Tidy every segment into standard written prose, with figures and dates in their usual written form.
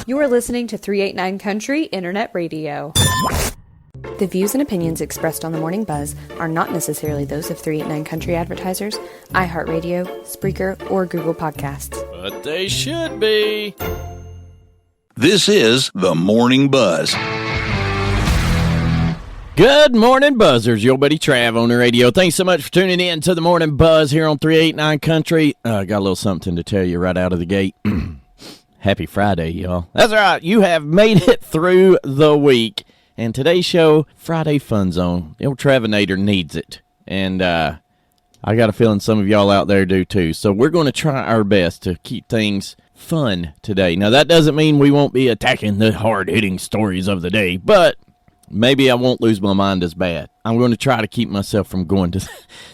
You are listening to 389 Country Internet Radio. The views and opinions expressed on the Morning Buzz are not necessarily those of 389 Country advertisers, iHeartRadio, Spreaker, or Google Podcasts. But they should be. This is the Morning Buzz. Good morning, Buzzers. Your buddy Trav on the radio. Thanks so much for tuning in to the Morning Buzz here on 389 Country. Got a little something to tell you right out of the gate. Happy Friday, y'all. That's right. You have made it through the week. And today's show, Friday Fun Zone. The old Travanator needs it. And I got a feeling some of y'all out there do too. So we're going to try our best to keep things fun today. Now, that doesn't mean we won't be attacking the hard-hitting stories of the day, but maybe I won't lose my mind as bad. I'm going to try to keep myself from going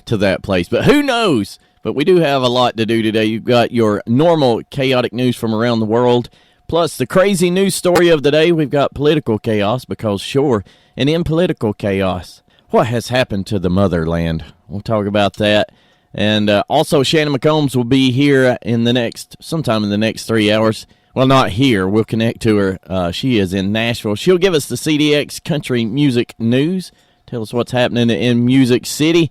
to that place. But who knows? But we do have a lot to do today. You've got your normal chaotic news from around the world, plus the crazy news story of the day. We've got political chaos because, sure, and in political chaos, what has happened to the motherland? We'll talk about that. And also, Shannon McCombs will be here sometime in the next 3 hours. Well, not here. We'll connect to her. She is in Nashville. She'll give us the CDX country music news, tell us what's happening in Music City.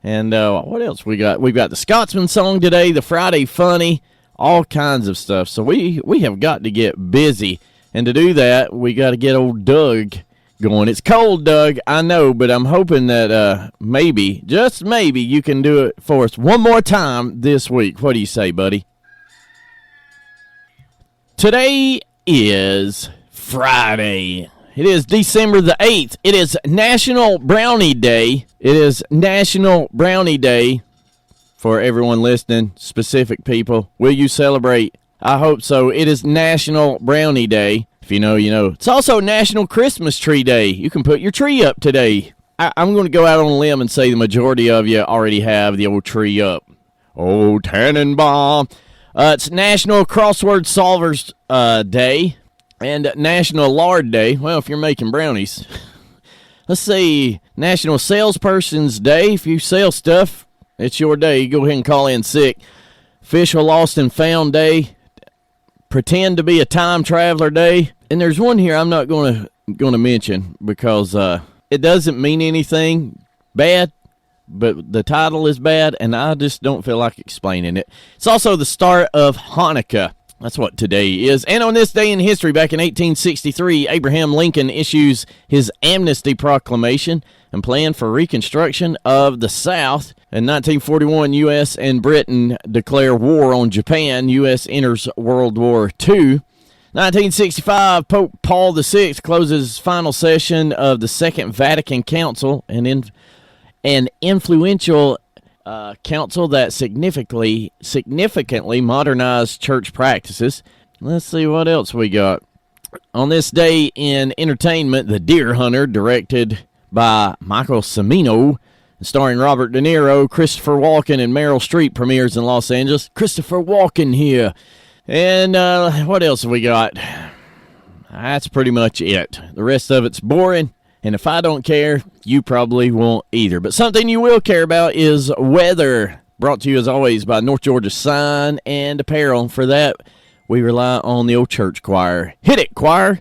And what else we got? We've got the Scotsman song today, the Friday Funny, all kinds of stuff. So we have got to get busy. And to do that, we got to get old Doug going. It's cold, Doug, I know, but I'm hoping that maybe, just maybe, you can do it for us one more time this week. What do you say, buddy? Today is Friday. It is December the 8th. It is National Brownie Day. It is National Brownie Day for everyone listening, specific people. Will you celebrate? I hope so. It is National Brownie Day. If you know, you know. It's also National Christmas Tree Day. You can put your tree up today. I'm going to go out on a limb and say the majority of you already have the old tree up. Oh, Tannenbaum. It's National Crossword Solvers Day and National Lard Day. Well, if you're making brownies. Let's see, National Salesperson's Day. If you sell stuff, it's your day. Go ahead and call in sick. Official Lost and Found Day. Pretend to be a time traveler day. And there's one here I'm not going to mention because it doesn't mean anything bad. But the title is bad, and I just don't feel like explaining it. It's also the start of Hanukkah. That's what today is. And on this day in history, back in 1863, Abraham Lincoln issues his amnesty proclamation and plan for reconstruction of the South. In 1941, U.S. and Britain declare war on Japan. U.S. enters World War II. 1965, Pope Paul VI closes his final session of the Second Vatican Council, and an influential council that significantly modernized church practices. Let's see what else we got. On this day in entertainment, The Deer Hunter, directed by Michael Cimino, starring Robert De Niro, Christopher Walken, and Meryl Streep, premieres in Los Angeles. Christopher Walken here. And what else have we got? That's pretty much it. The rest of it's boring. And if I don't care, you probably won't either. But something you will care about is weather. Brought to you, as always, by North Georgia Sign and Apparel. For that, we rely on the old church choir. Hit it, choir!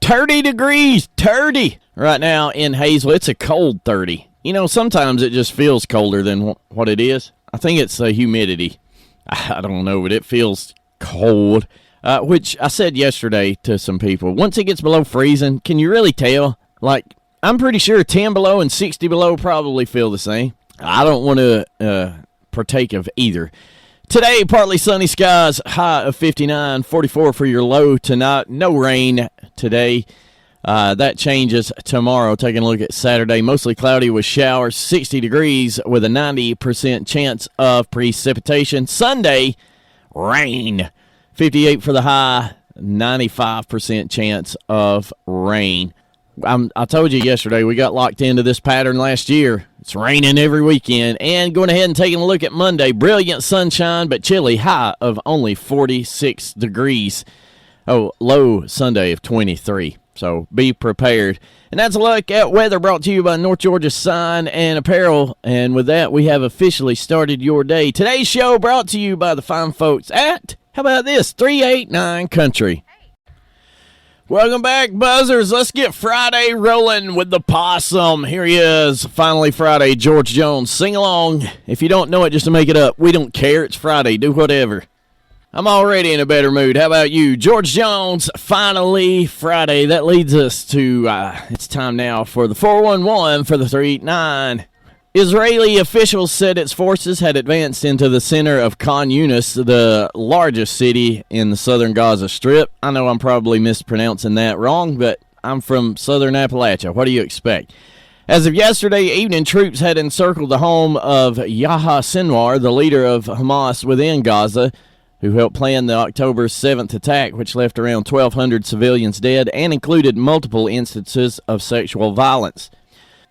"30 degrees, 30 right now in Hazel. It's a cold 30. You know, sometimes it just feels colder than what it is. I think it's the humidity. I don't know, but it feels cold, which I said yesterday to some people. Once it gets below freezing, can you really tell? Like, I'm pretty sure 10 below and 60 below probably feel the same. I don't want to partake of either. Today, partly sunny skies, high of 59, 44 for your low tonight. No rain today. That changes tomorrow. Taking a look at Saturday, mostly cloudy with showers, 60 degrees with a 90% chance of precipitation. Sunday, rain, 58 for the high, 95% chance of rain. I told you yesterday we got locked into this pattern last year. It's raining every weekend. And going ahead and taking a look at Monday, brilliant sunshine but chilly, high of only 46 degrees. Oh, low Sunday of 23. So be prepared. And that's a look at weather brought to you by North Georgia Sign and Apparel. And with that, we have officially started your day. Today's show brought to you by the fine folks at, how about this, 389 Country. Welcome back, Buzzers. Let's get Friday rolling with the possum. Here he is, finally Friday, George Jones. Sing along. If you don't know it, just to make it up. We don't care. It's Friday. Do whatever. I'm already in a better mood. How about you? George Jones, finally Friday. That leads us to, it's time now for the 411 for the 389. Israeli officials said its forces had advanced into the center of Khan Yunis, the largest city in the southern Gaza Strip. I know I'm probably mispronouncing that wrong, but I'm from southern Appalachia. What do you expect? As of yesterday evening, troops had encircled the home of Yahya Sinwar, the leader of Hamas within Gaza, who helped plan the October 7th attack, which left around 1,200 civilians dead and included multiple instances of sexual violence.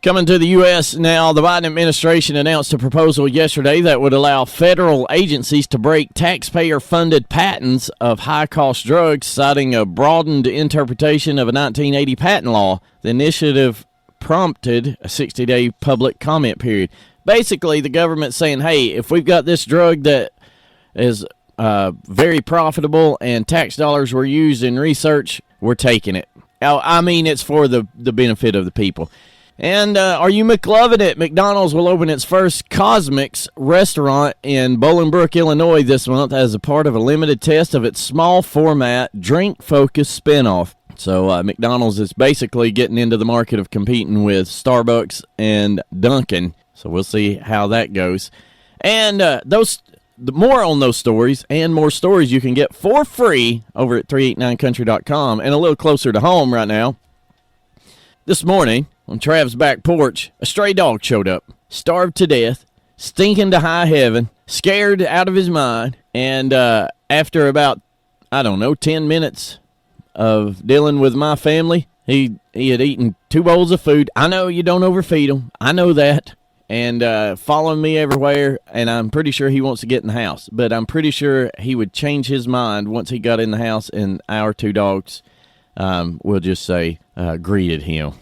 Coming to the U.S. now, the Biden administration announced a proposal yesterday that would allow federal agencies to break taxpayer-funded patents of high-cost drugs, citing a broadened interpretation of a 1980 patent law. The initiative prompted a 60-day public comment period. Basically, the government's saying, hey, if we've got this drug that is very profitable and tax dollars were used in research, we're taking it. I mean, it's for the benefit of the people. And are you McLovin' it? McDonald's will open its first Cosmics restaurant in Bolingbrook, Illinois this month as a part of a limited test of its small format, drink-focused spinoff. So McDonald's is basically getting into the market of competing with Starbucks and Dunkin'. So we'll see how that goes. And more on those stories and more stories you can get for free over at 389country.com. And a little closer to home right now, this morning on Trav's back porch, a stray dog showed up, starved to death, stinking to high heaven, scared out of his mind. And after about, 10 minutes of dealing with my family, he had eaten 2 bowls of food. I know you don't overfeed him. I know that. And following me everywhere, and I'm pretty sure he wants to get in the house. But I'm pretty sure he would change his mind once he got in the house, and our 2 dogs, we'll just say, greeted him.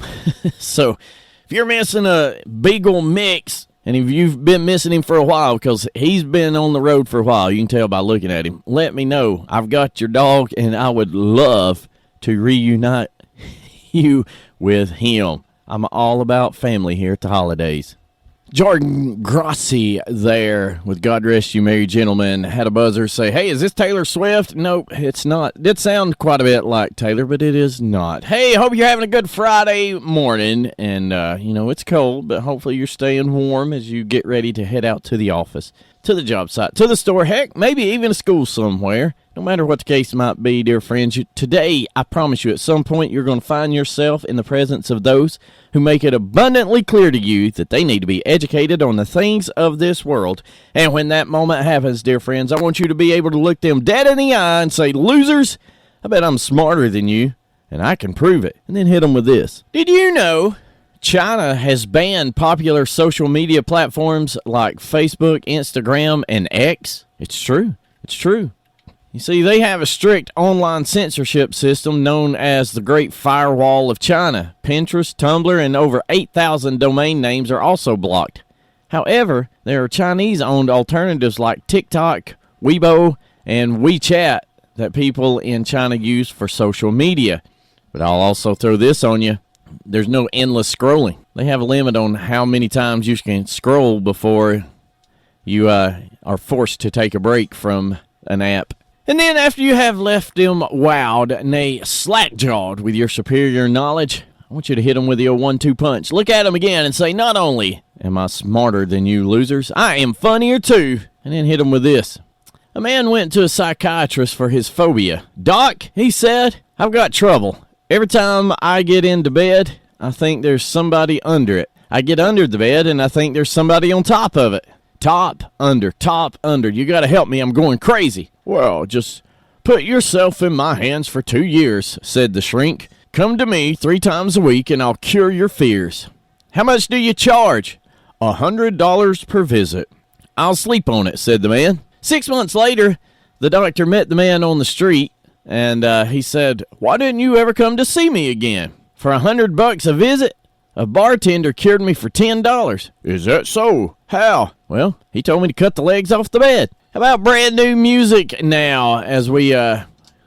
So if you're missing a Beagle mix, and if you've been missing him for a while, because he's been on the road for a while, you can tell by looking at him, let me know. I've got your dog, and I would love to reunite you with him. I'm all about family here at the holidays. Jordan Grossi there with God Rest You Merry Gentlemen had a buzzer say, hey, is this Taylor Swift? Nope, it's not. It did sound quite a bit like Taylor, but it is not. Hey, hope you're having a good Friday morning. And, it's cold, but hopefully you're staying warm as you get ready to head out to the office, to the job site, to the store, heck, maybe even a school somewhere. No matter what the case might be, dear friends, today, I promise you, at some point, you're going to find yourself in the presence of those who make it abundantly clear to you that they need to be educated on the things of this world. And when that moment happens, dear friends, I want you to be able to look them dead in the eye and say, losers, I bet I'm smarter than you, and I can prove it. And then hit them with this. Did you know China has banned popular social media platforms like Facebook, Instagram, and X? It's true. It's true. You see, they have a strict online censorship system known as the Great Firewall of China. Pinterest, Tumblr, and over 8,000 domain names are also blocked. However, there are Chinese-owned alternatives like TikTok, Weibo, and WeChat that people in China use for social media. But I'll also throw this on you. There's no endless scrolling. They have a limit on how many times you can scroll before you are forced to take a break from an app. And then after you have left them wowed, nay, slack-jawed with your superior knowledge, I want you to hit them with the old 1-2 punch. Look at them again and say, not only am I smarter than you losers, I am funnier too. And then hit them with this. A man went to a psychiatrist for his phobia. Doc, he said, I've got trouble. Every time I get into bed, I think there's somebody under it. I get under the bed and I think there's somebody on top of it. Top, under. You got to help me. I'm going crazy. Well, just put yourself in my hands for 2 years, said the shrink. Come to me 3 times a week and I'll cure your fears. How much do you charge? $100 per visit. I'll sleep on it, said the man. 6 months later, the doctor met the man on the street. And he said, "Why didn't you ever come to see me again? For $100 a visit, a bartender cured me for $10. Is that so? How? Well, he told me to cut the legs off the bed. How about brand new music now as we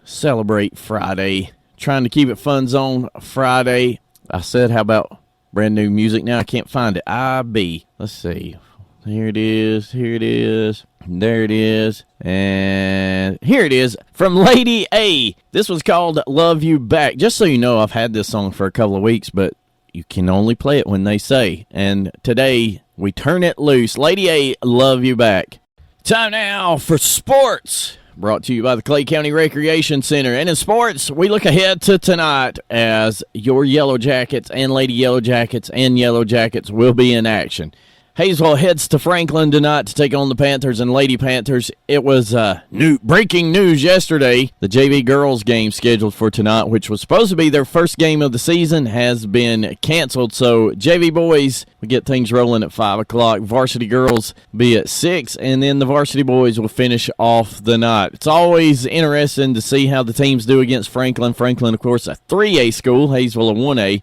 celebrate Friday? Trying to keep it fun zone Friday. I said, how about brand new music? Now I can't find it. IB. Let's see. Here it is. Here it is. There it is. And here it is from Lady A. This was called Love You Back. Just so you know, I've had this song for a couple of weeks, but you can only play it when they say. And today, we turn it loose. Lady A, Love You Back. Time now for sports. Brought to you by the Clay County Recreation Center. And in sports, we look ahead to tonight as your Yellow Jackets and Lady Yellow Jackets and Yellow Jackets will be in action. Hayesville heads to Franklin tonight to take on the Panthers and Lady Panthers. It was breaking news yesterday. The JV girls game scheduled for tonight, which was supposed to be their first game of the season, has been canceled. So JV boys will get things rolling at 5 o'clock. Varsity girls be at 6, and then the varsity boys will finish off the night. It's always interesting to see how the teams do against Franklin. Franklin, of course, a 3A school. Hayesville, a 1A.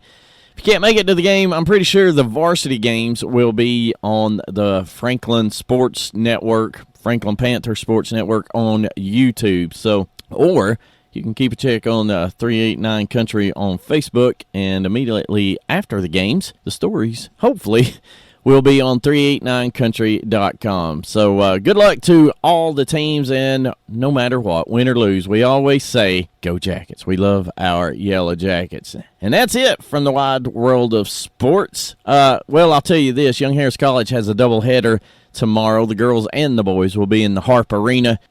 If you can't make it to the game, I'm pretty sure the varsity games will be on the Franklin Sports Network, Franklin Panther Sports Network on YouTube. So, or you can keep a check on 389 Country on Facebook, and immediately after the games, the stories, hopefully, will be on 389country.com. So good luck to all the teams, and no matter what, win or lose, we always say, go Jackets. We love our Yellow Jackets. And that's it from the wide world of sports. Well, I'll tell you this, Young Harris College has a doubleheader tomorrow. The girls and the boys will be in the Harp Arena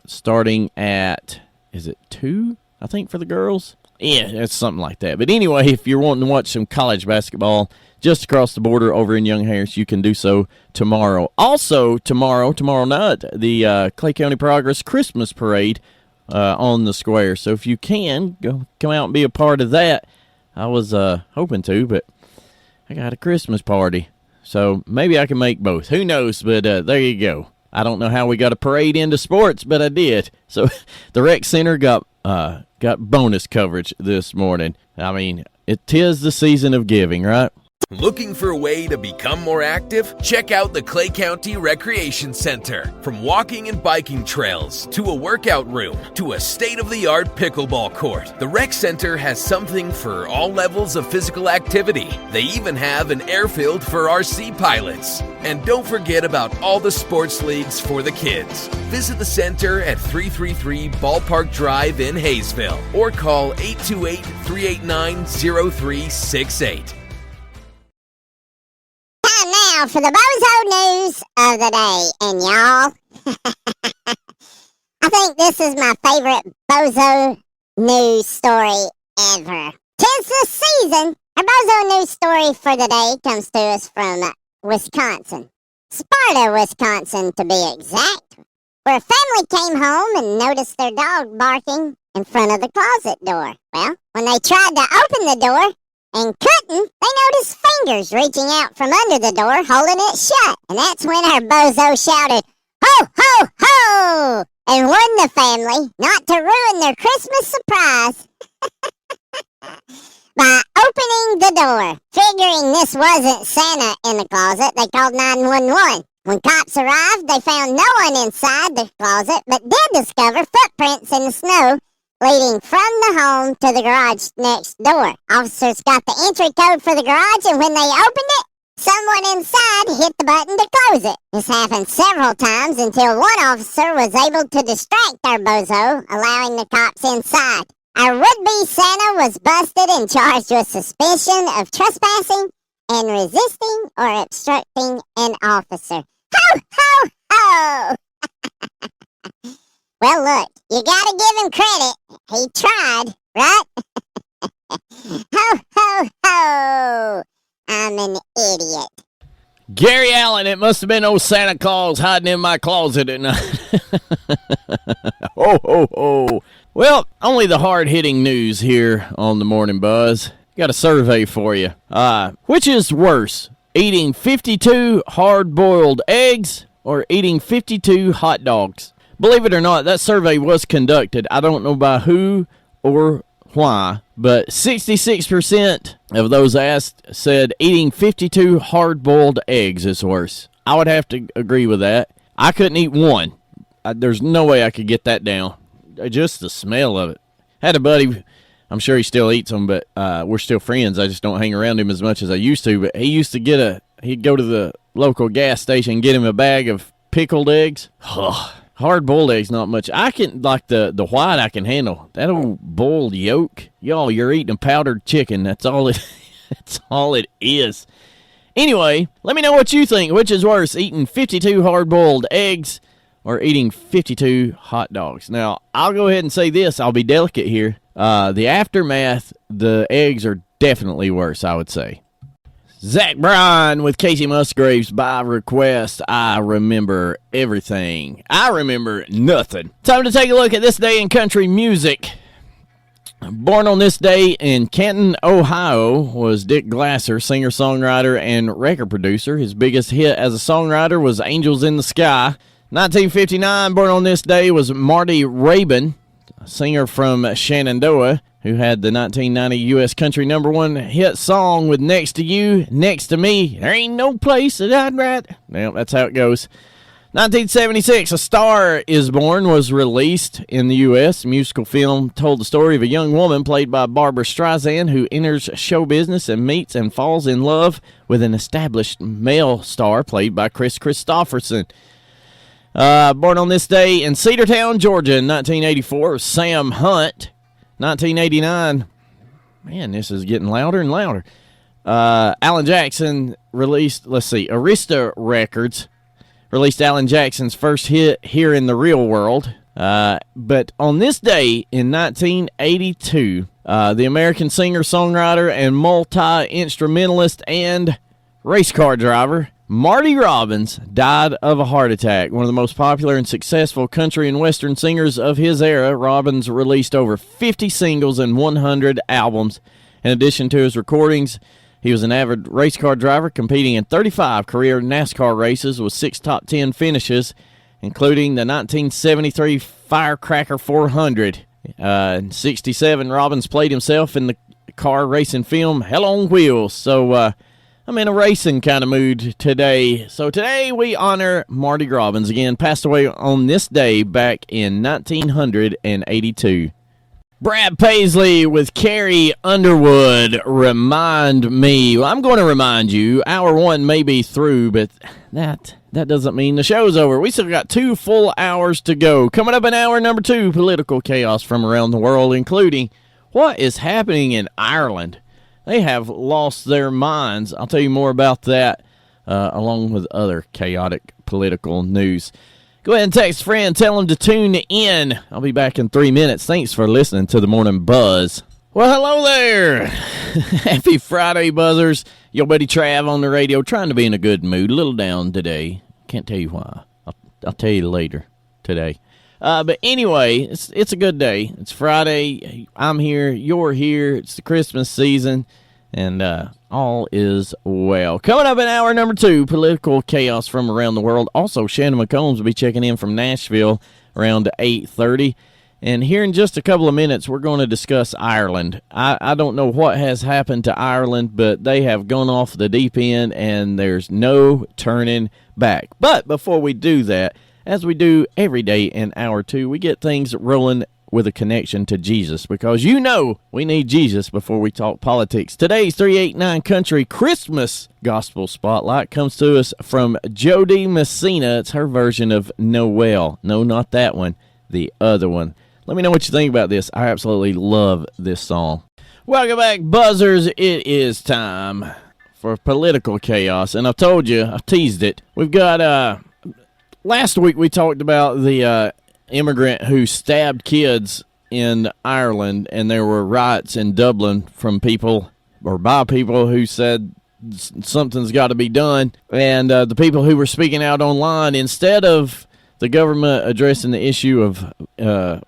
starting at, is it 2, I think, for the girls? Yeah, it's something like that. But anyway, if you're wanting to watch some college basketball just across the border over in Young Harris, you can do so tomorrow. Also, tomorrow night, the Clay County Progress Christmas Parade on the square. So if you can, come out and be a part of that. I was hoping to, but I got a Christmas party. So maybe I can make both. Who knows? But there you go. I don't know how we got a parade into sports, but I did. So the rec center got bonus coverage this morning. I mean, it is the season of giving, right? Looking for a way to become more active? Check out the Clay County Recreation Center. From walking and biking trails to a workout room to a state-of-the-art pickleball court, the rec center has something for all levels of physical activity. They even have an airfield for RC pilots. And don't forget about all the sports leagues for the kids. Visit the center at 333 Ballpark Drive in Hayesville or call 828-389-0368. Time now for the bozo news of the day. And y'all, I think this is my favorite bozo news story ever. 'Tis the season. Our bozo news story for the day comes to us from Wisconsin. Sparta, Wisconsin, to be exact, where a family came home and noticed their dog barking in front of the closet door. Well, when they tried to open the door and couldn't, they noticed fingers reaching out from under the door, holding it shut. And that's when our bozo shouted, "Ho, ho, ho!" and warned the family not to ruin their Christmas surprise by opening the door. Figuring this wasn't Santa in the closet, they called 911. When cops arrived, they found no one inside the closet, but did discover footprints in the snow leading from the home to the garage next door. Officers got the entry code for the garage, and when they opened it, someone inside hit the button to close it. This happened several times until one officer was able to distract our bozo, allowing the cops inside. Our would-be Santa was busted and charged with suspicion of trespassing and resisting or obstructing an officer. Ho, ho, ho! Well, look, you gotta give him credit. He tried, right? Ho, ho, ho! I'm an idiot. Gary Allen, it must have been old Santa Claus hiding in my closet at night. Ho, ho, ho. Well, only the hard-hitting news here on the Morning Buzz. Got a survey for you. Which is worse, eating 52 hard-boiled eggs or eating 52 hot dogs? Believe it or not, that survey was conducted. I don't know by who or why, but 66% of those asked said eating 52 hard-boiled eggs is worse. I would have to agree with that. I couldn't eat one. There's no way I could get that down. Just the smell of it. Had a buddy, I'm sure he still eats them, but we're still friends. I just don't hang around him as much as I used to. But he used to he'd go to the local gas station and get him a bag of pickled eggs. Hard-boiled eggs, not much. I can, like the white I can handle. That old boiled yolk, y'all, you're eating a powdered chicken. That's all it is. Anyway, let me know what you think. Which is worse, eating 52 hard-boiled eggs or eating 52 hot dogs? Now, I'll go ahead and say this. I'll be delicate here. The aftermath, the eggs are definitely worse, I would say. Zach Bryan with Casey Musgraves by request. I remember everything. I remember nothing. Time to take a look at this day in country music. Born on this day in Canton, Ohio, was Dick Glasser, singer-songwriter and record producer. His biggest hit as a songwriter was Angels in the Sky. 1959, born on this day, was Marty Raybon, a singer from Shenandoah, who had the 1990 U.S. Country #1 hit song with Next to You, Next to Me, There Ain't No Place That I'd Rather. Well, that's how it goes. 1976, A Star Is Born was released in the U.S. The musical film told the story of a young woman played by Barbara Streisand who enters show business and meets and falls in love with an established male star played by Chris Christopherson. Born on this day in Cedartown, Georgia in 1984, Sam Hunt. 1989, man, this is getting louder and louder. Alan Jackson released, Arista Records released Alan Jackson's first hit, Here in the Real World. But on this day in 1982, the American singer, songwriter, and multi-instrumentalist and race car driver Marty Robbins died of a heart attack. One of the most popular and successful country and western singers of his era, Robbins released over 50 singles and 100 albums. In addition to his recordings, he was an avid race car driver, competing in 35 career NASCAR races with 6 top 10 finishes, including the 1973 Firecracker 400. In 67, Robbins played himself in the car racing film Hell on Wheels. So, I'm in a racing kind of mood today. So today we honor Marty Robbins. Again, passed away on this day back in 1982. Brad Paisley with Carrie Underwood, Remind Me. Well, I'm going to remind you, hour 1 may be through, but that doesn't mean the show's over. We still got 2 full hours to go. Coming up in hour number 2, political chaos from around the world, including what is happening in Ireland. They have lost their minds. I'll tell you more about that, along with other chaotic political news. Go ahead and text a friend. Tell them to tune in. I'll be back in 3 minutes. Thanks for listening to the Morning Buzz. Well, hello there. Happy Friday, Buzzers. Your buddy Trav on the radio, trying to be in a good mood. A little down today. Can't tell you why. I'll tell you later today. But anyway, it's a good day. It's Friday. I'm here. You're here. It's the Christmas season. And all is well. Coming up in hour number 2, political chaos from around the world. Also, Shannon McCombs will be checking in from Nashville around 8:30. And here in just a couple of minutes, we're going to discuss Ireland. I don't know what has happened to Ireland, but they have gone off the deep end, and there's no turning back. But before we do that, as we do every day in hour 2, we get things rolling with a connection to Jesus, because you know we need Jesus before we talk politics. Today's 389 Country Christmas Gospel Spotlight comes to us from Jody Messina. It's her version of Noel. No, not that one, the other one. Let me know what you think about this. I absolutely love this song. Welcome back, Buzzers. It is time for political chaos, and I've told you, I've teased it. We've got, last week we talked about the immigrant who stabbed kids in Ireland, and there were riots in Dublin from people, or by people who said something's got to be done, and the people who were speaking out online, instead of the government addressing the issue of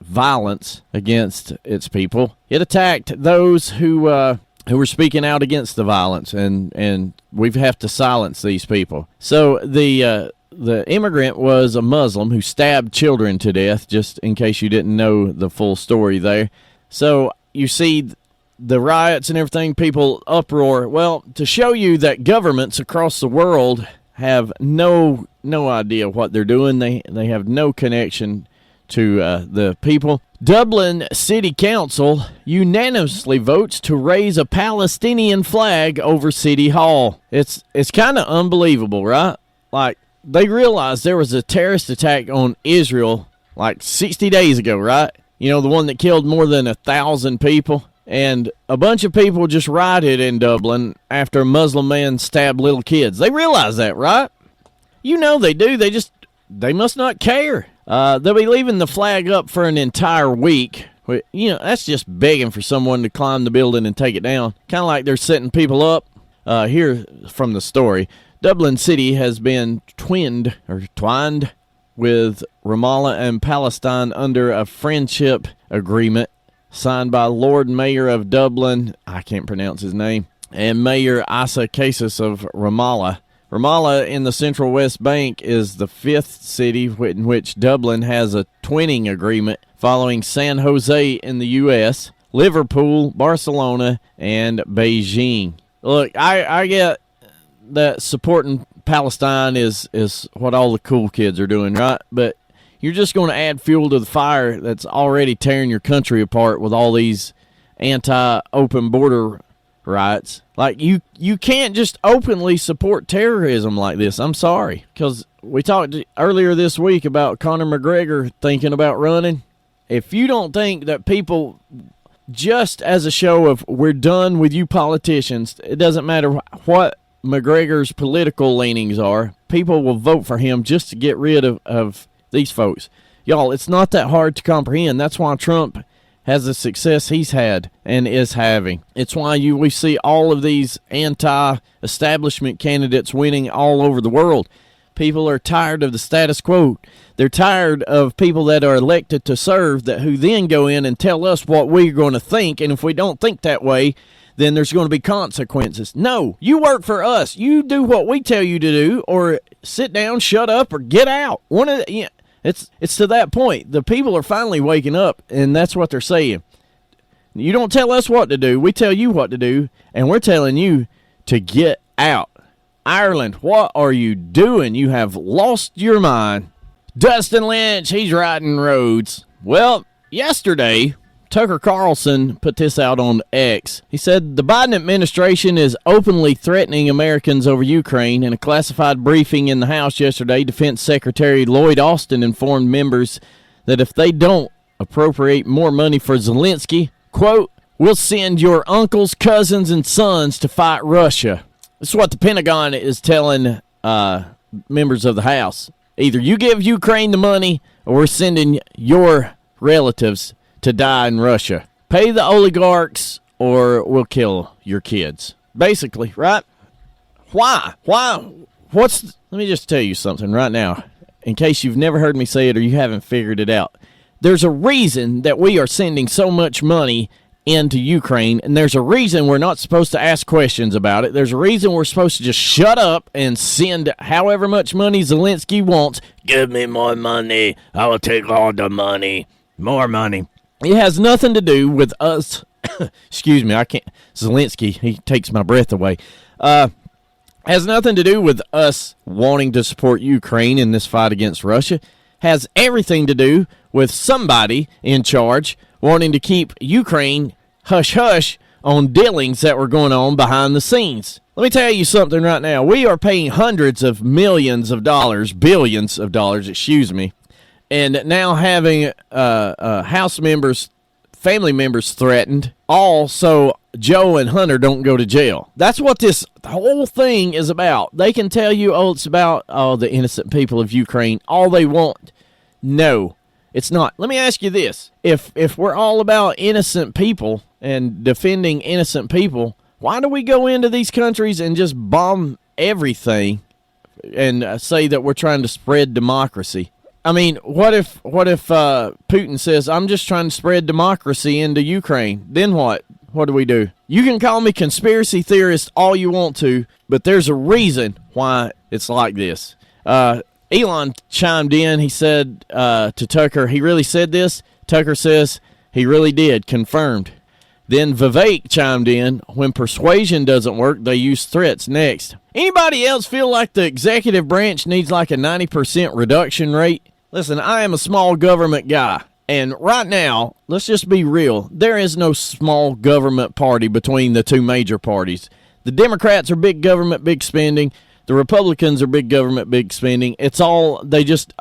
violence against its people, it attacked those who were speaking out against the violence, and we have to silence these people. So the the immigrant was a Muslim who stabbed children to death, just in case you didn't know the full story there. So you see the riots and everything, people uproar. Well, to show you that governments across the world have no idea what they're doing, they have no connection to the people. Dublin City Council unanimously votes to raise a Palestinian flag over City Hall. It's kind of unbelievable, right? Like, they realized there was a terrorist attack on Israel like 60 days ago, right? You know, the one that killed more than 1,000 people. And a bunch of people just rioted in Dublin after a Muslim man stabbed little kids. They realize that, right? You know they do. They must not care. They'll be leaving the flag up for an entire week. You know, that's just begging for someone to climb the building and take it down. Kind of like they're setting people up. Here from the story, Dublin City has been twined with Ramallah and Palestine under a friendship agreement signed by Lord Mayor of Dublin, I can't pronounce his name, and Mayor Asa Kasis of Ramallah. Ramallah in the Central West Bank is the fifth city in which Dublin has a twinning agreement, following San Jose in the U.S., Liverpool, Barcelona, and Beijing. Look, I get that supporting Palestine is what all the cool kids are doing, right? But you're just going to add fuel to the fire that's already tearing your country apart with all these anti-open border riots. Like, you can't just openly support terrorism like this. I'm sorry. Because we talked earlier this week about Conor McGregor thinking about running. If you don't think that people, just as a show of we're done with you politicians, it doesn't matter what McGregor's political leanings are, people will vote for him just to get rid of these folks. Y'all, it's not that hard to comprehend. That's why Trump has the success he's had and is having. It's why we see all of these anti-establishment candidates winning all over the world. People are tired of the status quo. They're tired of people that are elected to serve who then go in and tell us what we're going to think, and if we don't think that way, then there's going to be consequences. No, you work for us. You do what we tell you to do, or sit down, shut up, or get out. It's to that point. The people are finally waking up, and that's what they're saying. You don't tell us what to do. We tell you what to do, and we're telling you to get out. Ireland, what are you doing? You have lost your mind. Dustin Lynch, he's riding roads. Well, yesterday, Tucker Carlson put this out on X. He said the Biden administration is openly threatening Americans over Ukraine. In a classified briefing in the House yesterday, Defense Secretary Lloyd Austin informed members that if they don't appropriate more money for Zelensky, quote, we'll send your uncles, cousins, and sons to fight Russia. This is what the Pentagon is telling members of the House. Either you give Ukraine the money, or we're sending your relatives to die in Russia. Pay the oligarchs, or we'll kill your kids. Basically, right? Why? Let me just tell you something right now, in case you've never heard me say it or you haven't figured it out. There's a reason that we are sending so much money into Ukraine, and there's a reason we're not supposed to ask questions about it. There's a reason we're supposed to just shut up and send however much money Zelensky wants. Give me more money. I will take all the money. More money. It has nothing to do with us. Excuse me, I can't. Zelensky, he takes my breath away. Has nothing to do with us wanting to support Ukraine in this fight against Russia. Has everything to do with somebody in charge wanting to keep Ukraine hush-hush on dealings that were going on behind the scenes. Let me tell you something right now. We are paying hundreds of millions of dollars, billions of dollars, and now having House members, family members threatened, all so Joe and Hunter don't go to jail. That's what this whole thing is about. They can tell you, it's about the innocent people of Ukraine, all they want. No, it's not. Let me ask you this. If we're all about innocent people and defending innocent people, why do we go into these countries and just bomb everything and say that we're trying to spread democracy? I mean, what if Putin says, I'm just trying to spread democracy into Ukraine? Then what? What do we do? You can call me conspiracy theorist all you want to, but there's a reason why it's like this. Elon chimed in. He said to Tucker, he really said this? Tucker says he really did. Confirmed. Then Vivek chimed in. When persuasion doesn't work, they use threats next. Anybody else feel like the executive branch needs like a 90% reduction rate? Listen, I am a small government guy. And right now, let's just be real. There is no small government party between the two major parties. The Democrats are big government, big spending. The Republicans are big government, big spending. It's all,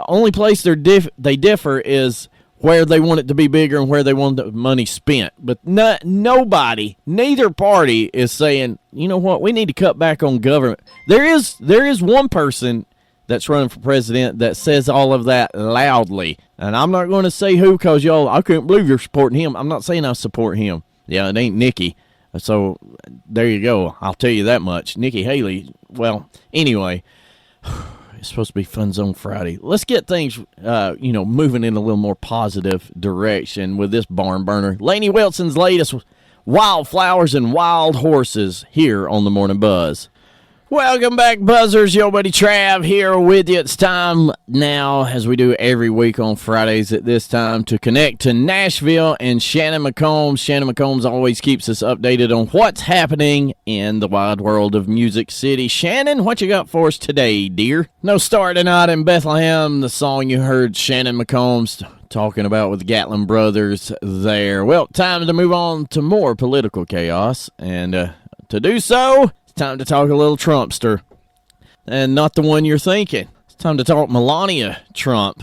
only place they differ is where they want it to be bigger and where they want the money spent. But neither party is saying, you know what, we need to cut back on government. There is one person that's running for president that says all of that loudly. And I'm not going to say who, because y'all, I can't believe you're supporting him. I'm not saying I support him. Yeah, it ain't Nikki. So there you go. I'll tell you that much. Nikki Haley, well, anyway, it's supposed to be Fun Zone Friday. Let's get things, moving in a little more positive direction with this barn burner. Lainey Wilson's latest Wildflowers and Wild Horses here on the Morning Buzz. Welcome back, Buzzers. Yo, buddy Trav here with you. It's time now, as we do every week on Fridays at this time, to connect to Nashville and Shannon McCombs. Shannon McCombs always keeps us updated on what's happening in the wide world of Music City. Shannon, what you got for us today, dear? No Star Tonight in Bethlehem, the song you heard Shannon McCombs talking about with Gatlin Brothers there. Well, time to move on to more political chaos, and to do so, time to talk a little Trumpster, and not the one you're thinking. It's time to talk Melania Trump.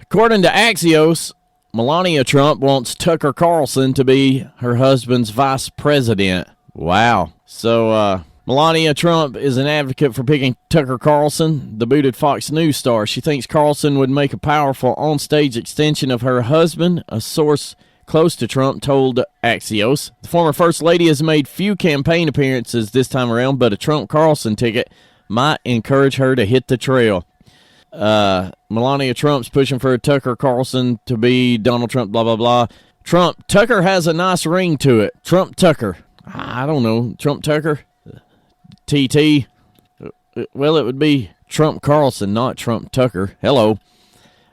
According to Axios, Melania Trump wants Tucker Carlson to be her husband's vice president. Wow. So, Melania Trump is an advocate for picking Tucker Carlson, the booted Fox News star. She thinks Carlson would make a powerful onstage extension of her husband, a source close to Trump told Axios. The former First Lady has made few campaign appearances this time around, but a Trump-Carlson ticket might encourage her to hit the trail. Melania Trump's pushing for Tucker Carlson to be Donald Trump, blah, blah, blah. Tucker has a nice ring to it. Trump-Tucker. I don't know. Trump-Tucker? TT? Well, it would be Trump-Carlson, not Trump-Tucker. Hello.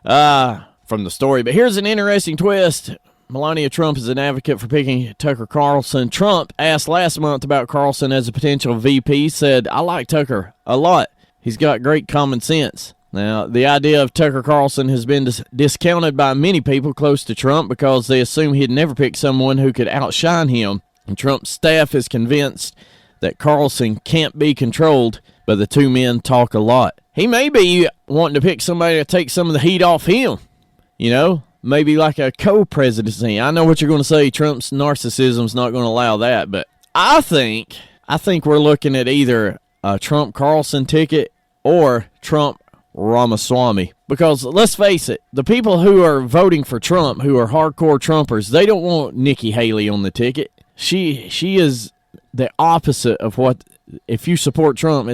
From the story. But here's an interesting twist. Melania Trump is an advocate for picking Tucker Carlson. Trump, asked last month about Carlson as a potential VP, said, I like Tucker a lot. He's got great common sense. Now, the idea of Tucker Carlson has been discounted by many people close to Trump because they assume he'd never pick someone who could outshine him. And Trump's staff is convinced that Carlson can't be controlled, but the two men talk a lot. He may be wanting to pick somebody to take some of the heat off him, you know? Maybe like a co-presidency. I know what you're going to say. Trump's narcissism's not going to allow that. But I think we're looking at either a Trump-Carlson ticket or Trump-Ramaswamy. Because let's face it, the people who are voting for Trump, who are hardcore Trumpers, they don't want Nikki Haley on the ticket. She is the opposite of what, if you support Trump,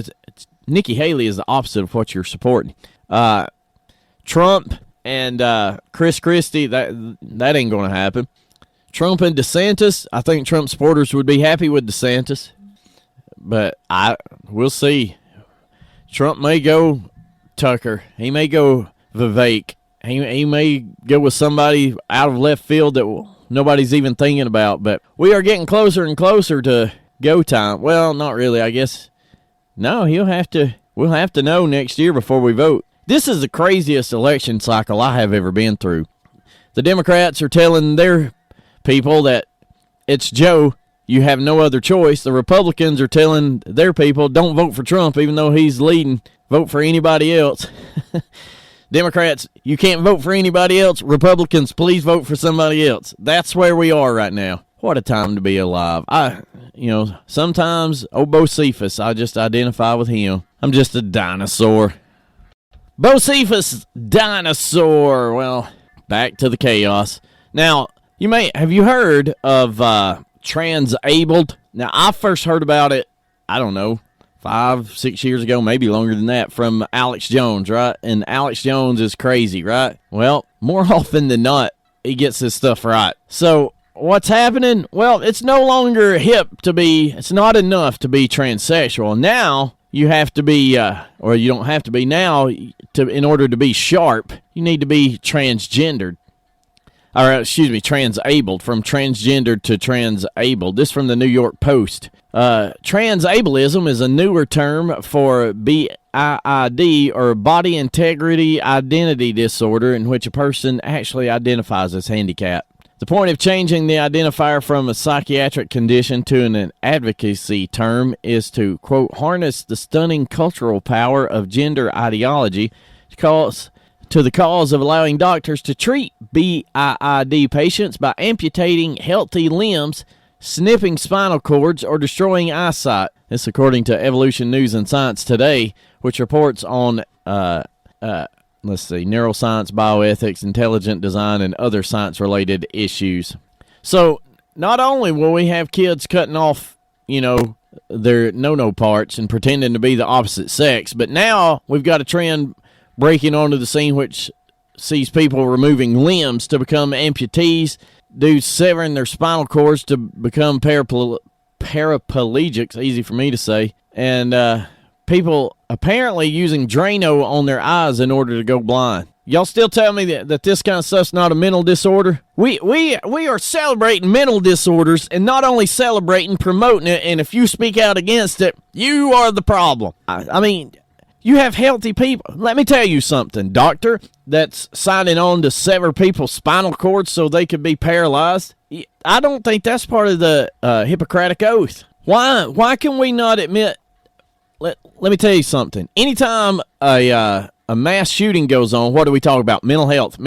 Nikki Haley is the opposite of what you're supporting. Trump and Chris Christie, that ain't going to happen. Trump and DeSantis, I think Trump supporters would be happy with DeSantis. But we'll see. Trump may go Tucker. He may go Vivek. He may go with somebody out of left field that nobody's even thinking about. But we are getting closer and closer to go time. Well, not really, I guess. No, we'll have to know next year before we vote. This is the craziest election cycle I have ever been through. The Democrats are telling their people that it's Joe, you have no other choice. The Republicans are telling their people, don't vote for Trump even though he's leading. Vote for anybody else. Democrats, you can't vote for anybody else. Republicans, please vote for somebody else. That's where we are right now. What a time to be alive. Sometimes, Bocephus, I just identify with him. I'm just a dinosaur. Bocephus dinosaur. Well, back to the chaos. Now, have you heard of transabled? Now, I first heard about it, I don't know, 5-6 years ago, maybe longer than that, from Alex Jones, right? And Alex Jones is crazy, right? Well, more often than not, he gets his stuff right. So, what's happening? Well, it's no longer it's not enough to be transsexual. Now, you have to be, or you don't have to be now, in order to be sharp, you need to be transgendered. Or, transabled, from transgendered to transabled. This from the New York Post. Transableism is a newer term for BIID, or body integrity identity disorder, in which a person actually identifies as handicapped. The point of changing the identifier from a psychiatric condition to an advocacy term is to, quote, harness the stunning cultural power of gender ideology to the cause of allowing doctors to treat BIID patients by amputating healthy limbs, snipping spinal cords, or destroying eyesight. This according to Evolution News and Science Today, which reports on neuroscience, bioethics, intelligent design, and other science-related issues. So, not only will we have kids cutting off, their no-no parts and pretending to be the opposite sex, but now we've got a trend breaking onto the scene which sees people removing limbs to become amputees, dudes severing their spinal cords to become paraplegics, easy for me to say, and people apparently using Drano on their eyes in order to go blind. Y'all still tell me that this kind of stuff's not a mental disorder? We are celebrating mental disorders, and not only celebrating, promoting it, and if you speak out against it, you are the problem. I mean, you have healthy people. Let me tell you something, doctor, that's signing on to sever people's spinal cords so they could be paralyzed. I don't think that's part of the Hippocratic Oath. Why can we not admit... Let me tell you something. Anytime a mass shooting goes on, what do we talk about? Mental health.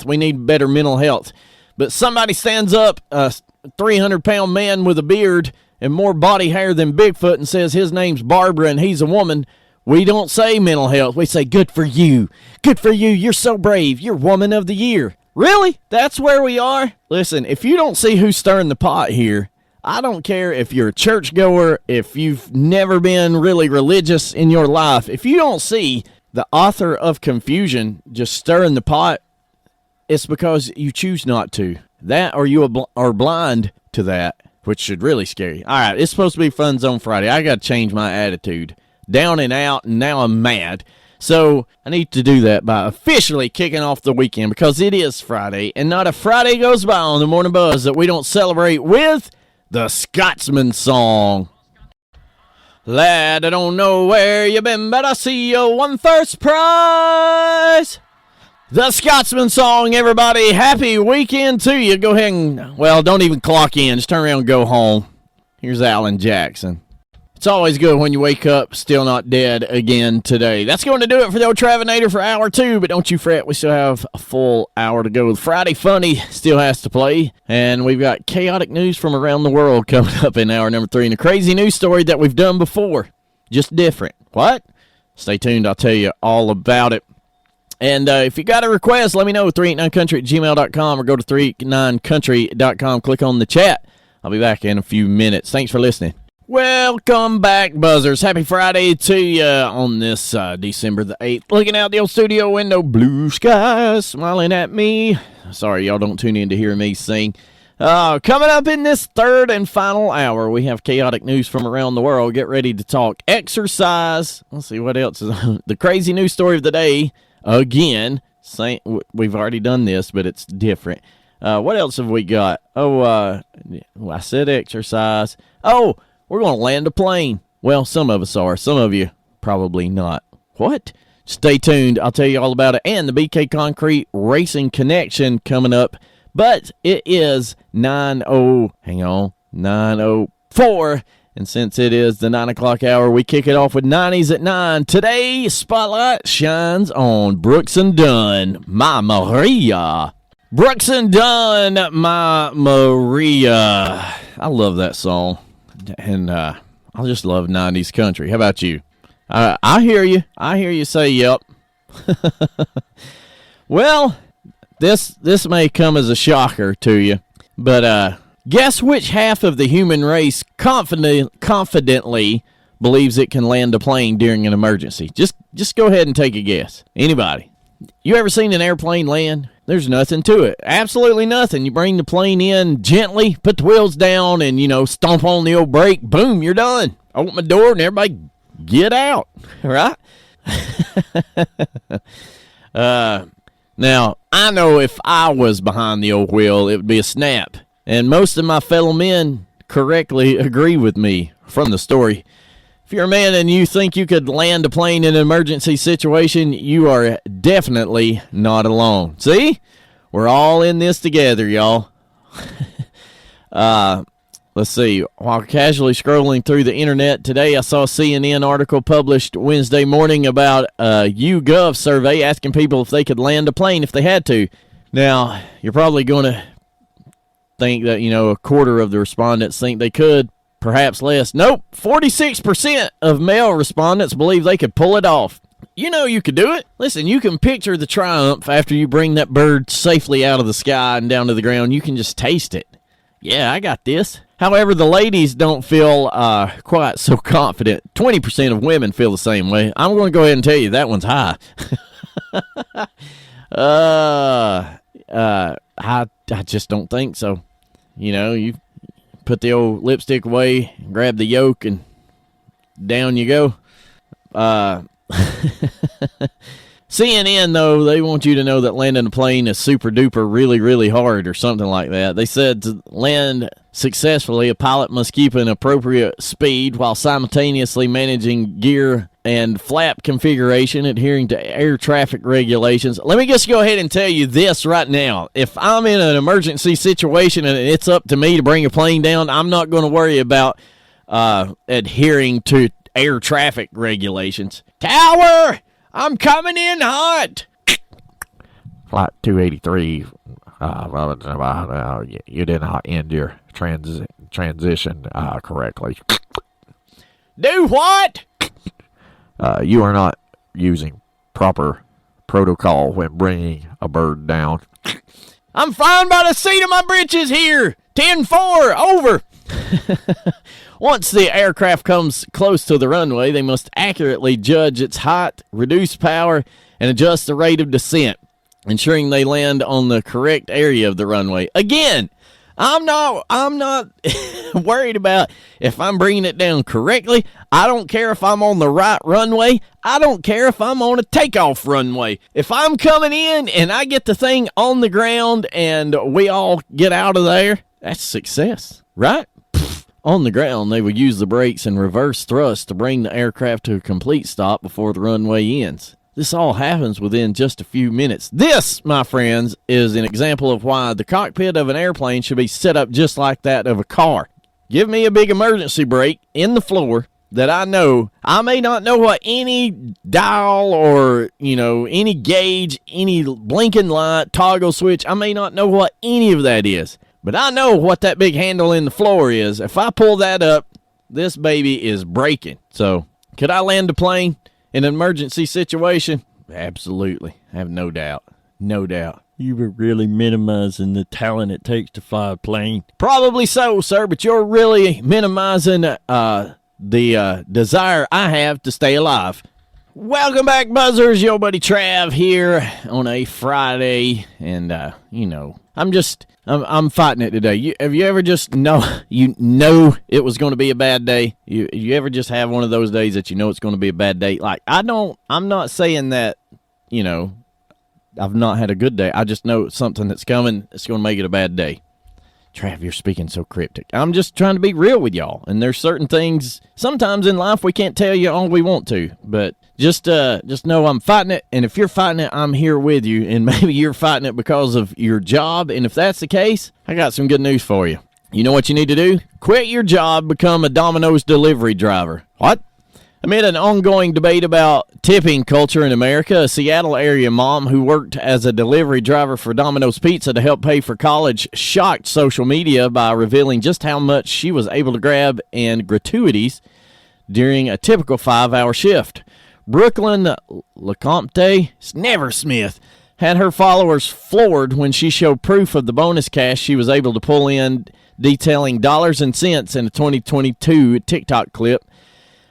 We need better mental health. But somebody stands up, a 300-pound man with a beard and more body hair than Bigfoot, and says his name's Barbara and he's a woman. We don't say mental health. We say, good for you. Good for you. You're so brave. You're Woman of the Year. Really? That's where we are? Listen, if you don't see who's stirring the pot here, I don't care if you're a churchgoer, if you've never been really religious in your life. If you don't see the author of confusion just stirring the pot, it's because you choose not to. That, or you are blind to that, which should really scare you. All right, it's supposed to be Fun Zone Friday. I got to change my attitude. Down and out, and now I'm mad. So I need to do that by officially kicking off the weekend, because it is Friday, and not a Friday goes by on the Morning Buzz that we don't celebrate with the Scotsman song. Lad, I don't know where you been, but I see you won first prize. The Scotsman song, everybody. Happy weekend to you. Go ahead and, don't even clock in. Just turn around and go home. Here's Alan Jackson. It's always good when you wake up still not dead again today. That's going to do it for the old Travanator for hour 2, but don't you fret, we still have a full hour to go. Friday Funny still has to play, and we've got chaotic news from around the world coming up in hour number 3, and a crazy news story that we've done before, just different. What? Stay tuned, I'll tell you all about it. And if you got a request, let me know, 389country@gmail.com, or go to 389country.com, click on the chat. I'll be back in a few minutes. Thanks for listening. Welcome back, Buzzers. Happy Friday to you on this December the 8th. Looking out the old studio window, blue skies smiling at me. Sorry, y'all don't tune in to hear me sing. Coming up in this third and final hour, we have chaotic news from around the world. Get ready to talk exercise. Let's see what else is on. The crazy news story of the day. Again, we've already done this, but it's different. What else have we got? I said exercise. We're going to land a plane. Well, some of us are. Some of you probably not. What? Stay tuned. I'll tell you all about it. And the BK Concrete Racing Connection coming up. But it is 9:04. And since it is the 9 o'clock hour, we kick it off with 90s at 9. Today, Spotlight shines on Brooks and Dunn, My Maria. Brooks and Dunn, My Maria. I love that song. And I just love 90s country. How about you? I hear you. I hear you say yep. Well, this may come as a shocker to you, but guess which half of the human race confidently believes it can land a plane during an emergency? Just go ahead and take a guess. Anybody? You ever seen an airplane land? There's nothing to it. Absolutely nothing. You bring the plane in gently, put the wheels down, and, stomp on the old brake. Boom, you're done. Open the door, and everybody get out, right? Now, I know if I was behind the old wheel, it would be a snap. And most of my fellow men correctly agree with me from the story. If you're a man and you think you could land a plane in an emergency situation, you are definitely not alone. See? We're all in this together, y'all. Let's see. While casually scrolling through the internet today, I saw a CNN article published Wednesday morning about a YouGov survey asking people if they could land a plane if they had to. Now, you're probably going to think that, a quarter of the respondents think they could, perhaps less. Nope, 46% of male respondents believe they could pull it off. You could do it. Listen, you can picture the triumph after you bring that bird safely out of the sky and down to the ground. You can just taste it. Yeah, I got this. However, the ladies don't feel quite so confident. 20% of women feel the same way. I'm going to go ahead and tell you that one's high. I just don't think so. You put the old lipstick away, grab the yolk, and down you go. CNN, though, they want you to know that landing a plane is super duper really, really hard or something like that. They said to land successfully, a pilot must keep an appropriate speed while simultaneously managing gear and flap configuration, adhering to air traffic regulations. Let me just go ahead and tell you this right now. If I'm in an emergency situation and it's up to me to bring a plane down, I'm not going to worry about adhering to air traffic regulations. Tower! I'm coming in hot. Flight 283. You did not end your transition correctly. Do what? You are not using proper protocol when bringing a bird down. I'm flying by the seat of my britches here. 10-4, over. Once the aircraft comes close to the runway, they must accurately judge its height, reduce power, and adjust the rate of descent, ensuring they land on the correct area of the runway. Again, I'm not worried about if I'm bringing it down correctly. I don't care if I'm on the right runway. I don't care if I'm on a takeoff runway. If I'm coming in and I get the thing on the ground and we all get out of there, that's success, right? On the ground, they would use the brakes and reverse thrust to bring the aircraft to a complete stop before the runway ends. This all happens within just a few minutes. This, my friends, is an example of why the cockpit of an airplane should be set up just like that of a car. Give me a big emergency brake in the floor that I know. I may not know what any dial or, any gauge, any blinking light, toggle switch, I may not know what any of that is. But I know what that big handle in the floor is. If I pull that up, this baby is breaking. So, could I land a plane in an emergency situation? Absolutely. I have no doubt. No doubt. You were really minimizing the talent it takes to fly a plane. Probably so, sir, but you're really minimizing the desire I have to stay alive. Welcome back, Buzzers. Your buddy Trav here on a Friday. And, I'm fighting it today. Have you ever just know it was going to be a bad day? You ever just have one of those days that it's going to be a bad day? Like, I'm not saying that, I've not had a good day. I just know something that's coming. It's going to make it a bad day. Trav, you're speaking so cryptic. I'm just trying to be real with y'all. And there's certain things sometimes in life we can't tell you all we want to. But just know I'm fighting it. And if you're fighting it, I'm here with you. And maybe you're fighting it because of your job. And if that's the case, I got some good news for you. You know what you need to do? Quit your job, become a Domino's delivery driver. What? Amid an ongoing debate about tipping culture in America, a Seattle area mom who worked as a delivery driver for Domino's Pizza to help pay for college shocked social media by revealing just how much she was able to grab in gratuities during a typical 5-hour shift. Brooklyn LeCompte Sneversmith had her followers floored when she showed proof of the bonus cash she was able to pull in, detailing dollars and cents in a 2022 TikTok clip.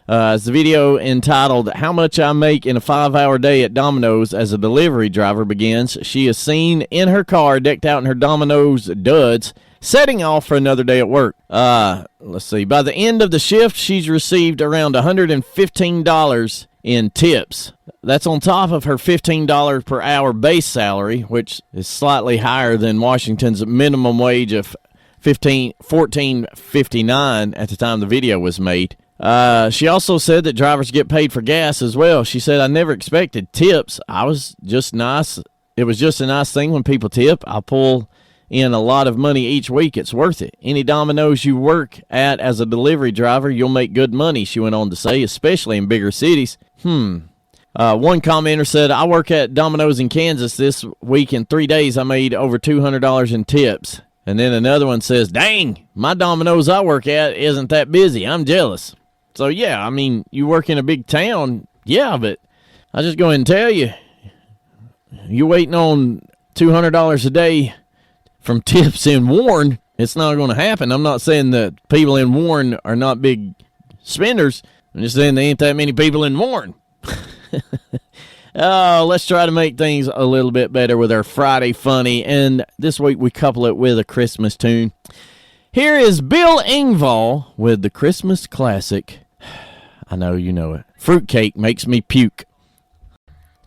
As the video entitled "How Much I Make in a 5-Hour Day at Domino's as a Delivery Driver" begins, she is seen in her car, decked out in her Domino's duds, setting off for another day at work. Let's see. By the end of the shift, she's received around $115 in tips. That's on top of her $15 per hour base salary, which is slightly higher than Washington's minimum wage of $14.59 at the time the video was made. She also said that drivers get paid for gas as well. She said, "I never expected tips. I was just nice. It was just a nice thing when people tip. I pull in a lot of money each week. It's worth it. Any Domino's you work at as a delivery driver, you'll make good money," she went on to say, especially in bigger cities. One commenter said, "I work at Domino's in Kansas this week. In 3 days, I made over $200 in tips." And then another one says, "Dang, my Domino's I work at isn't that busy. I'm jealous." So, yeah, I mean, you work in a big town, yeah, but I'll just go ahead and tell you, you're waiting on $200 a day from tips in Warren, it's not going to happen. I'm not saying that people in Warren are not big spenders. I'm just saying there ain't that many people in Warren. Oh, let's try to make things a little bit better with our Friday Funny, and this week we couple it with a Christmas tune. Here is Bill Engvall with the Christmas classic. I know you know it. "Fruitcake Makes Me Puke."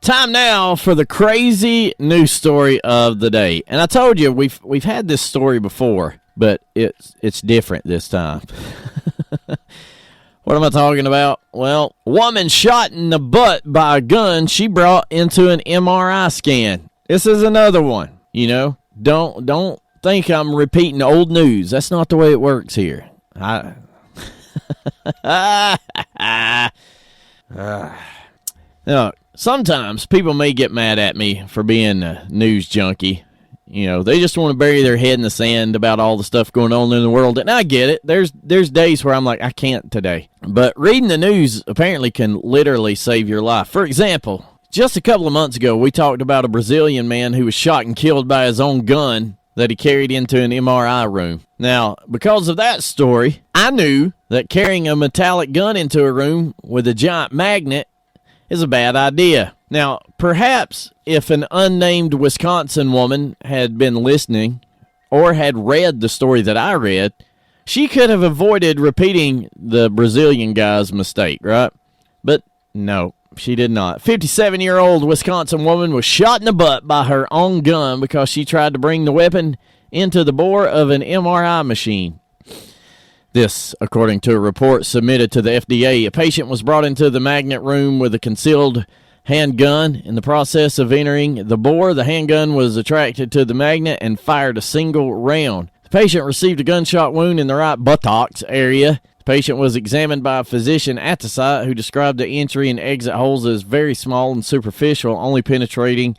Time now for the crazy news story of the day. And I told you we've had this story before, but it's different this time. What am I talking about? Well, woman shot in the butt by a gun she brought into an MRI scan. This is another one. You know, don't think I'm repeating old news. That's not the way it works here. Now, sometimes people may get mad at me for being a news junkie. You know, they just want to bury their head in the sand about all the stuff going on in the world, and I get it. There's days where I'm like, I can't today. But reading the news apparently can literally save your life. For example, just a couple of months ago, we talked about a Brazilian man who was shot and killed by his own gun that he carried into an MRI room. Now, because of that story, I knew that carrying a metallic gun into a room with a giant magnet is a bad idea. Now, perhaps if an unnamed Wisconsin woman had been listening or had read the story that I read, she could have avoided repeating the Brazilian guy's mistake, right? But no, she did not. 57-year-old Wisconsin woman was shot in the butt by her own gun because she tried to bring the weapon into the bore of an MRI machine. This, according to a report submitted to the FDA. A patient was brought into the magnet room with a concealed handgun. In the process of entering the bore, the handgun was attracted to the magnet and fired a single round. The patient received a gunshot wound in the right buttocks area. The patient was examined by a physician at the site who described the entry and exit holes as very small and superficial, only penetrating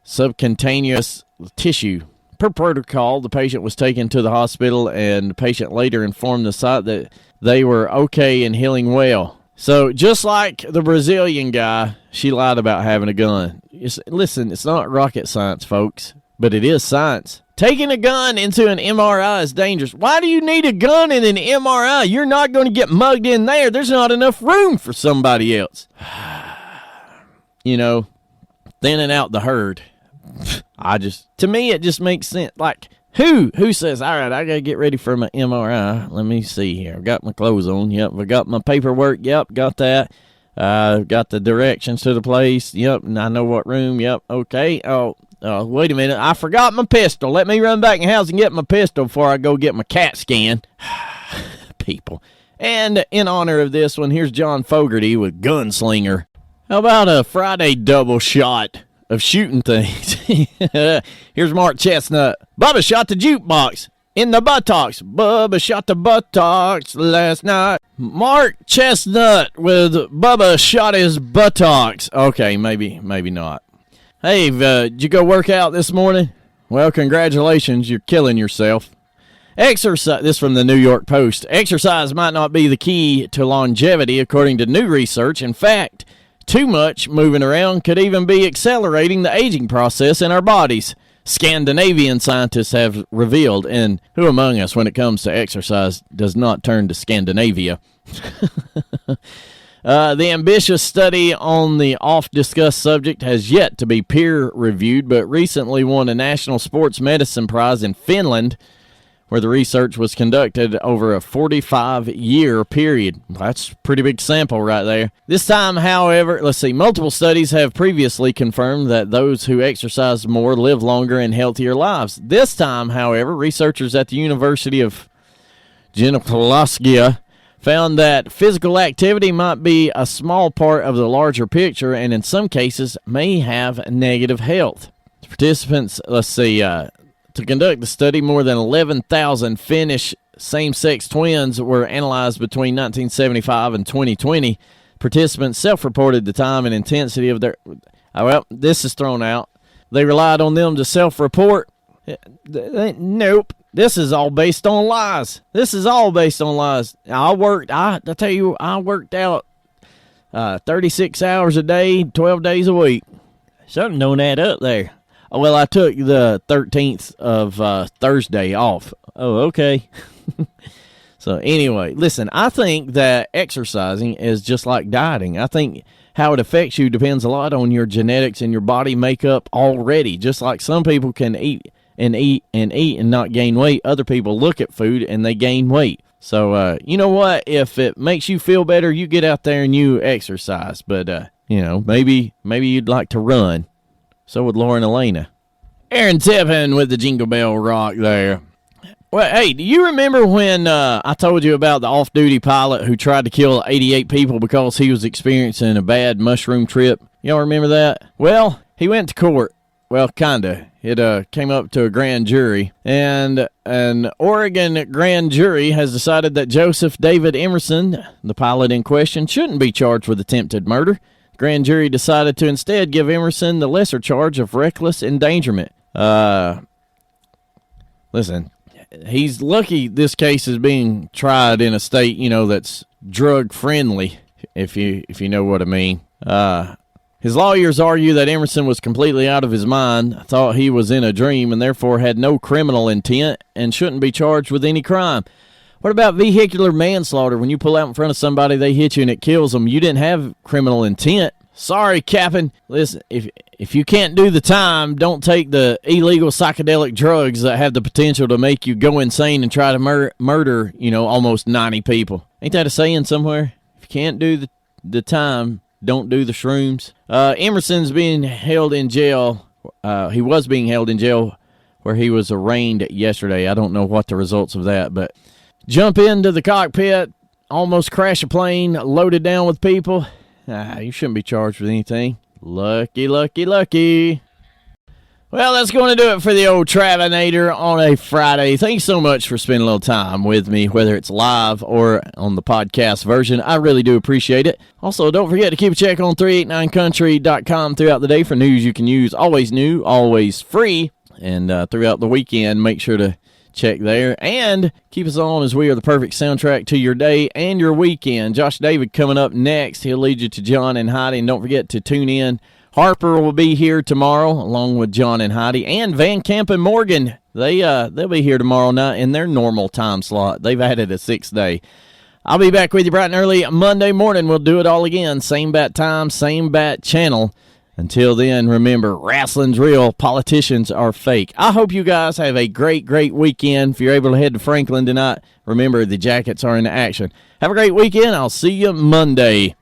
subcutaneous tissue. Per protocol, the patient was taken to the hospital, and the patient later informed the site that they were okay and healing well. So, just like the Brazilian guy, she lied about having a gun. Listen, it's not rocket science, folks, but it is science. Taking a gun into an MRI is dangerous. Why do you need a gun in an MRI? You're not going to get mugged in there. There's not enough room for somebody else. You know, thinning out the herd. To me, it just makes sense. Like, who says, all right, I got to get ready for my MRI. Let me see here. I've got my clothes on. Yep. I got my paperwork. Yep. Got that. Got the directions to the place. Yep. And I know what room. Yep. Okay. Oh, wait a minute. I forgot my pistol. Let me run back in the house and get my pistol before I go get my CAT scan. People. And in honor of this one, here's John Fogerty with Gunslinger. How about a Friday double shot of shooting things? Here's Mark Chestnut. Bubba shot the jukebox in the buttocks. Bubba shot the buttocks last night. Mark Chestnut with Bubba shot his buttocks. Okay, maybe not. Hey, did you go work out this morning? Well, congratulations, you're killing yourself. Exercise, this from the New York Post. Exercise might not be the key to longevity, according to new research. In fact, too much moving around could even be accelerating the aging process in our bodies. Scandinavian scientists have revealed. And who among us, when it comes to exercise, does not turn to Scandinavia? The ambitious study on the oft-discussed subject has yet to be peer-reviewed, but recently won a National Sports Medicine Prize in Finland, where the research was conducted over a 45-year period. That's a pretty big sample right there. This time, however, multiple studies have previously confirmed that those who exercise more live longer and healthier lives. This time, however, researchers at the University of Gynekologia found that physical activity might be a small part of the larger picture and in some cases may have negative health. The participants, to conduct the study, more than 11,000 Finnish same-sex twins were analyzed between 1975 and 2020. Participants self-reported the time and intensity of their... Well, this is thrown out. They relied on them to self-report. Nope. This is all based on lies. I worked out 36 hours a day, 12 days a week. Something don't add up there. Oh, well, I took the 13th of Thursday off. Oh, okay. So anyway, listen, I think that exercising is just like dieting. I think how it affects you depends a lot on your genetics and your body makeup already. Just like some people can eat and not gain weight, other people look at food and they gain weight. So, you know what? If it makes you feel better, you get out there and you exercise. But, maybe you'd like to run. So would Lauren Elena. Aaron Tippin with the Jingle Bell Rock there. Well, hey, do you remember when I told you about the off-duty pilot who tried to kill 88 people because he was experiencing a bad mushroom trip? Y'all remember that? Well, he went to court. Well, kinda. It came up to a grand jury, and an Oregon grand jury has decided that Joseph David Emerson, the pilot in question, shouldn't be charged with attempted murder. The grand jury decided to instead give Emerson the lesser charge of reckless endangerment. Listen, he's lucky this case is being tried in a state, that's drug-friendly, if you know what I mean. His lawyers argue that Emerson was completely out of his mind, thought he was in a dream, and therefore had no criminal intent and shouldn't be charged with any crime. What about vehicular manslaughter? When you pull out in front of somebody, they hit you and it kills them. You didn't have criminal intent. Sorry, Captain. Listen, if you can't do the time, don't take the illegal psychedelic drugs that have the potential to make you go insane and try to murder, almost 90 people. Ain't that a saying somewhere? If you can't do the time, don't do the shrooms. Emerson's being held in jail. He was being held in jail where he was arraigned yesterday. I don't know what the results of that, but jump into the cockpit, almost crash a plane loaded down with people. You shouldn't be charged with anything. Lucky, lucky, lucky. Well, that's going to do it for the old Travinator on a Friday. Thanks so much for spending a little time with me, whether it's live or on the podcast version. I really do appreciate it. Also, don't forget to keep a check on 389country.com throughout the day for news you can use. Always new, always free. And throughout the weekend, make sure to check there. And keep us on as we are the perfect soundtrack to your day and your weekend. Josh David coming up next. He'll lead you to John and Heidi. And don't forget to tune in. Harper will be here tomorrow along with John and Heidi. And Van Camp and Morgan, they'll be here tomorrow night in their normal time slot. They've added a 6th day. I'll be back with you bright and early Monday morning. We'll do it all again. Same bat time, same bat channel. Until then, remember, wrestling's real, politicians are fake. I hope you guys have a great, great weekend. If you're able to head to Franklin tonight, remember the Jackets are in action. Have a great weekend. I'll see you Monday.